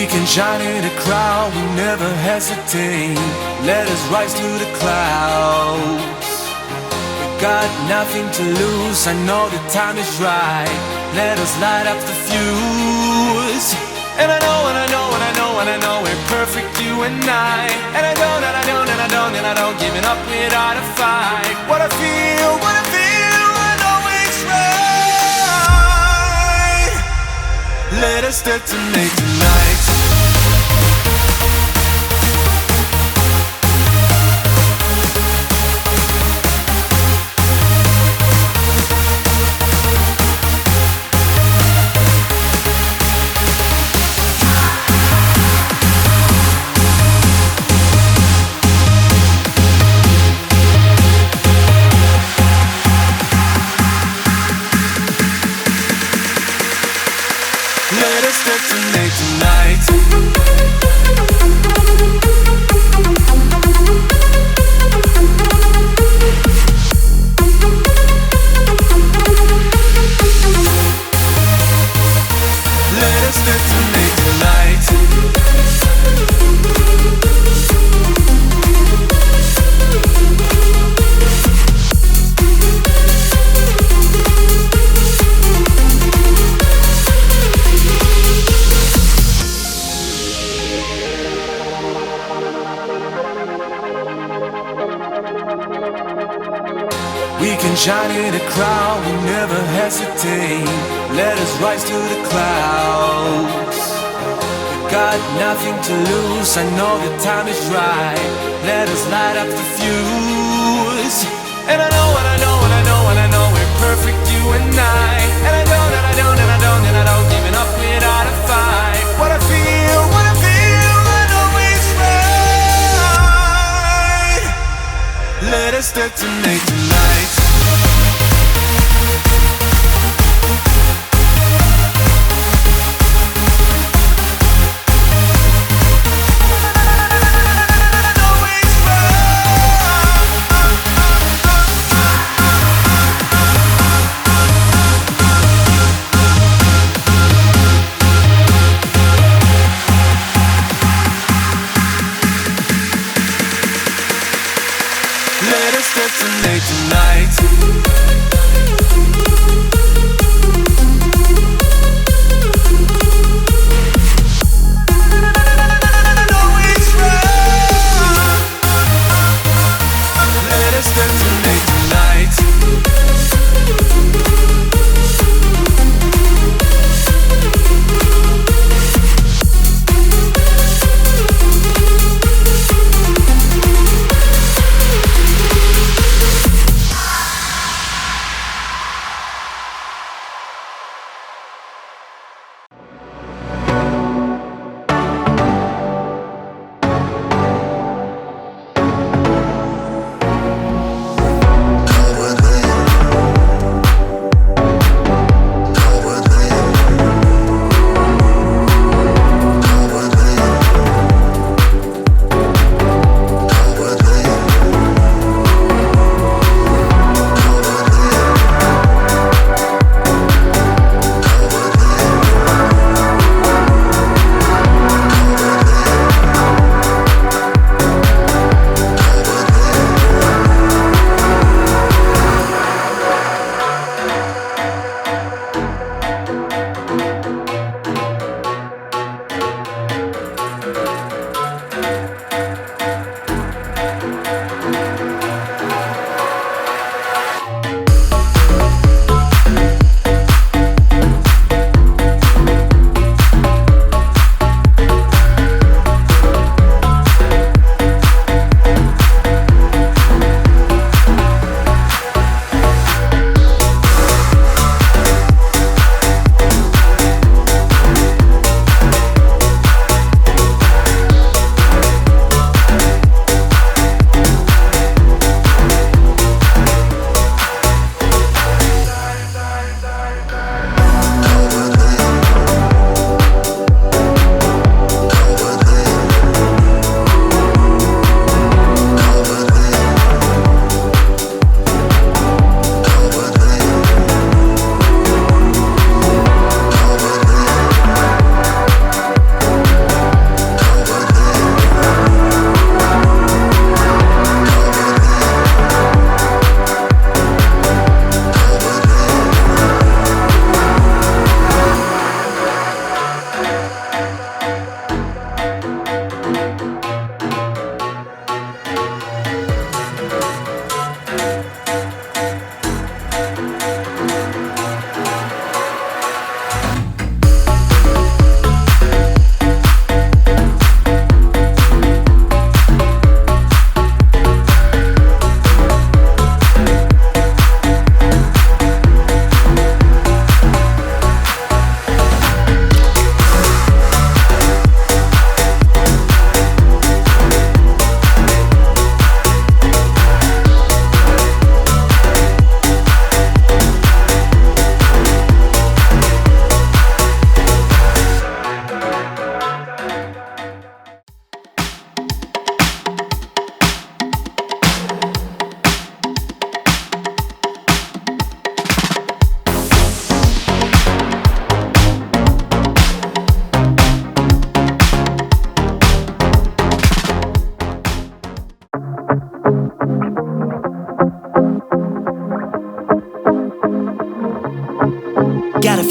We can shine in a crowd, we never hesitate. Let us rise to the clouds. We got nothing to lose, I know the time is right. Let us light up the fuse. And I know, and I know, and I know, and I know we're perfect, you and I. And I don't, and I don't, and I don't, and I don't giving up without a fight. What I feel, I know it's right. Let us detonate tonight. Let us detonate tonight. Let us detonate tonight. We can shine in a crowd, we never hesitate. Let us rise to the clouds. We got nothing to lose, I know the time is right. Let us light up the fuse. And I know, and I know, and I know, and I know we're perfect, you and I. And I don't, and I don't, and I don't, and I don't giving up without a fight. What I feel, I know it's right. Let us detonate tonight. Let us detonate tonight.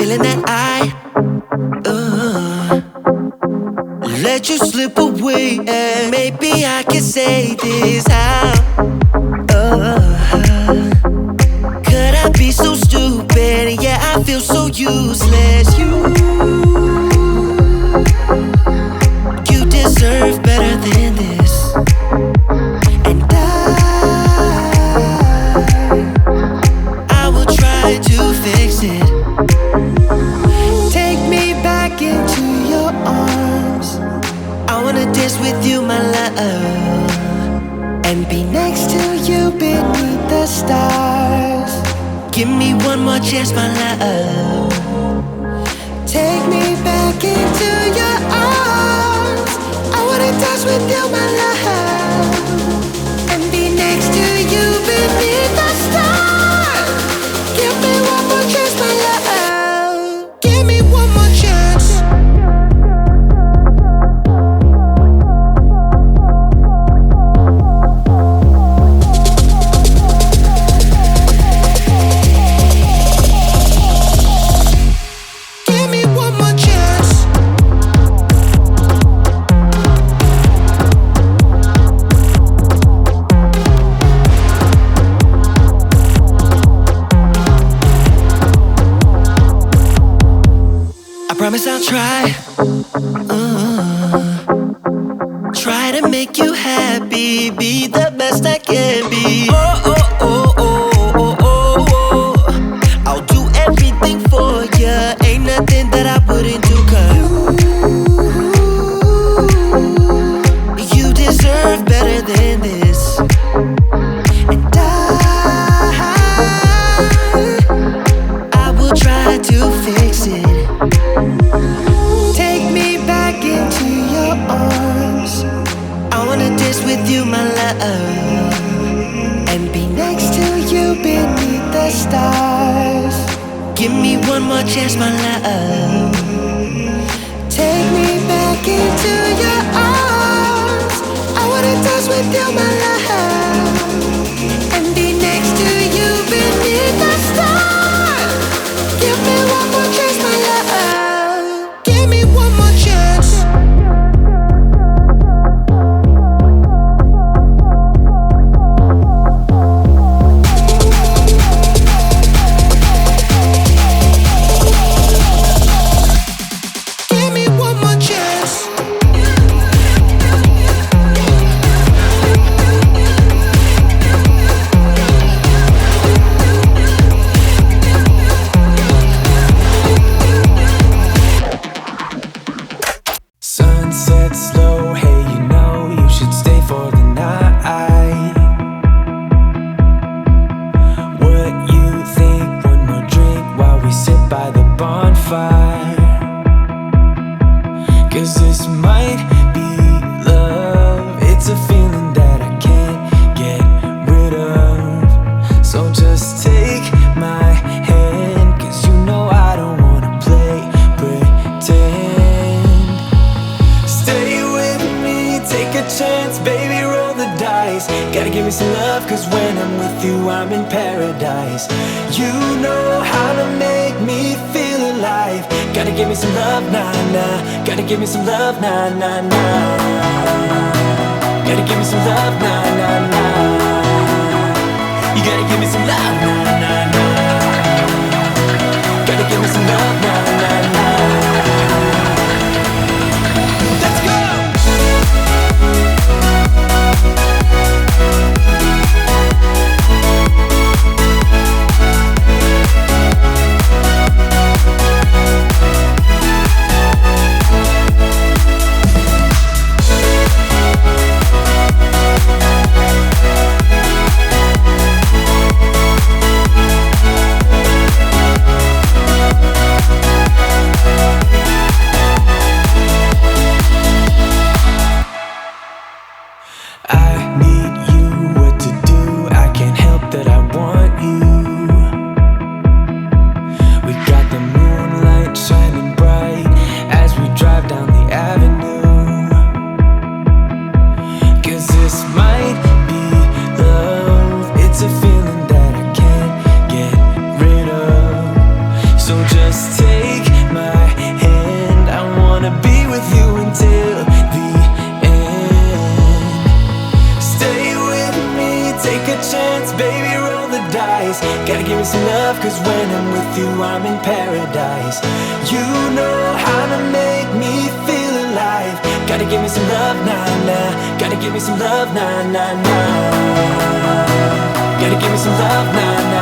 feeling that I let you slip away, and maybe I can say this out. Could I be so stupid? Yeah, I feel so useless. You deserve better than this. And I will try to fix it. Take me back into your arms. I wanna dance with you, my love, and be next to you beneath the stars. Give me one more chance, my love. Take me back into your arms. I wanna dance with you, my love, and be next to you beneath the stars. Give me one more chance, my love. Give me one more chance. Promise I'll try to make you happy, be the best I can be. Oh, oh, oh, oh, oh, oh, oh. I'll do everything for ya. Ain't nothing that I wouldn't do, 'cause you deserve better than this. And I will try to fix it. Take me back into your arms. I wanna dance with you, my love, and be next to you beneath the stars. Give me one more chance, my love. Take me back into your arms. I wanna dance with you, my love, and be next to you beneath the stars. Give me one more chance, my love. Give me one more chance. Give me one more chance. Sunset slow, hey, you know you should stay for the night. What you think? One more drink while we sit by the bonfire. 'Cause this might be love. It's a feeling that I can't get rid of. So just take my hand, 'cause you know I don't wanna play pretend. Stay with me, take a chance, baby, roll the dice. Gotta give me some love, 'cause when I'm with you, I'm in paradise. You know how to make me feel alive. Gotta give me some love, nah, nah. Gotta give me some love, nah, nah, nah. Gotta give me some love, nah, nah, nah. You gotta give me some love, nah, nah, nah. Gotta give me some love, nah, nah, nah. Let's go! dice. Gotta give me some love, cause when I'm with you I'm in paradise. You know how to make me feel alive. Gotta give me some love, nah, nah. Gotta give me some love, nah, nah, nah. Gotta give me some love, nah, nah.